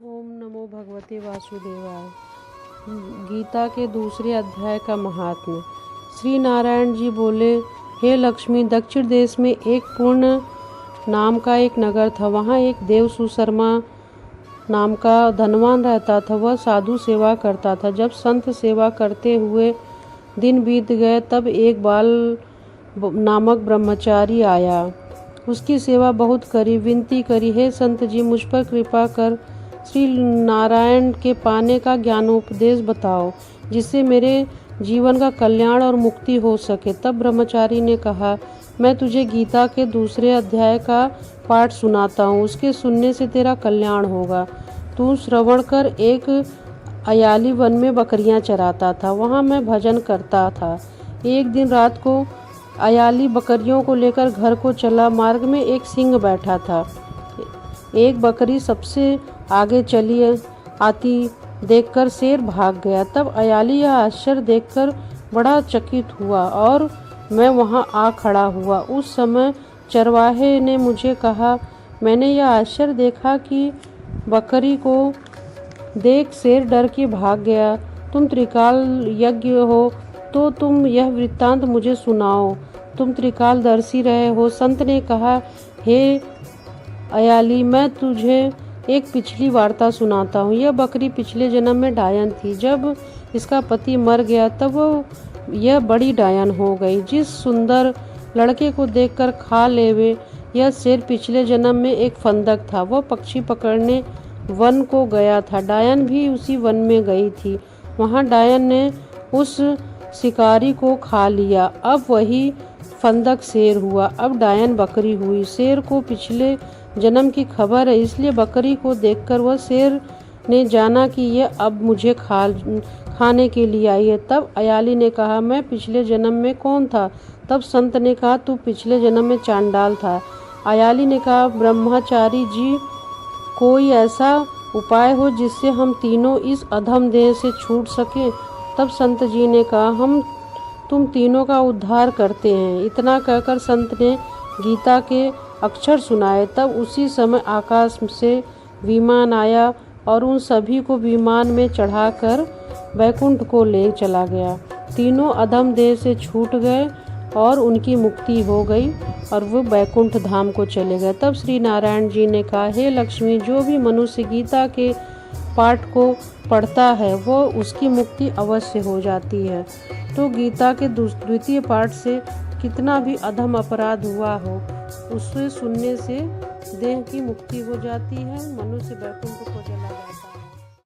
ओम नमो भगवते वासुदेवाय। गीता के दूसरे अध्याय का महात्म्य। श्री नारायण जी बोले, हे लक्ष्मी, दक्षिण देश में एक पूर्ण नाम का एक नगर था। वहाँ एक देव सुशर्मा नाम का धनवान रहता था। वह साधु सेवा करता था। जब संत सेवा करते हुए दिन बीत गए तब एक बाल नामक ब्रह्मचारी आया। उसकी सेवा बहुत करी, विनती करी, हे संत जी, मुझ पर कृपा कर श्री नारायण के पाने का ज्ञानोपदेश बताओ, जिससे मेरे जीवन का कल्याण और मुक्ति हो सके। तब ब्रह्मचारी ने कहा, मैं तुझे गीता के दूसरे अध्याय का पाठ सुनाता हूँ। उसके सुनने से तेरा कल्याण होगा। तू श्रवण कर। एक अयाली वन में बकरियां चराता था। वहाँ मैं भजन करता था। एक दिन रात को अयाली बकरियों को लेकर घर को चला। मार्ग में एक सिंह बैठा था। एक बकरी सबसे आगे चली आती देखकर शेर भाग गया। तब अयाली यह आश्चर्य देखकर बड़ा चकित हुआ और मैं वहां आ खड़ा हुआ। उस समय चरवाहे ने मुझे कहा, मैंने यह आश्चर्य देखा कि बकरी को देख शेर डर के भाग गया। तुम त्रिकाल यज्ञ हो तो तुम यह वृत्तांत मुझे सुनाओ। तुम त्रिकालदर्शी रहे हो। संत ने कहा, हे अयाली, मैं तुझे एक पिछली वार्ता सुनाता हूँ। यह बकरी पिछले जन्म में डायन थी। जब इसका पति मर गया तब यह बड़ी डायन हो गई। जिस सुंदर लड़के को देखकर खा लेवे, यह शेर पिछले जन्म में एक फंदक था। वह पक्षी पकड़ने वन को गया था। डायन भी उसी वन में गई थी। वहाँ डायन ने उस शिकारी को खा लिया। अब वही फंदक शेर हुआ। अब डायन बकरी हुई। शेर को पिछले जन्म की खबर है, इसलिए बकरी को देखकर वह शेर ने जाना कि यह अब मुझे खाने के लिए आई है। तब अयाली ने कहा, मैं पिछले जन्म में कौन था? तब संत ने कहा, तू पिछले जन्म में चांडाल था। अयाली ने कहा, ब्रह्मचारी जी, कोई ऐसा उपाय हो जिससे हम तीनों इस अधम देह से छूट सकें। तब संत जी ने कहा, हम तुम तीनों का उद्धार करते हैं। इतना कहकर संत ने गीता के अक्षर सुनाए। तब उसी समय आकाश से विमान आया और उन सभी को विमान में चढ़ाकर वैकुंठ को ले चला गया। तीनों अधम देह से छूट गए और उनकी मुक्ति हो गई और वो वैकुंठ धाम को चले गए। तब श्री नारायण जी ने कहा, हे लक्ष्मी, जो भी मनुष्य गीता के पाठ को पढ़ता है वो उसकी मुक्ति अवश्य हो जाती है। तो गीता के द्वितीय पाठ से कितना भी अधम अपराध हुआ हो, उससे सुनने से देह की मुक्ति हो जाती है, मनुष्य वैकुंठ को चला जाता है।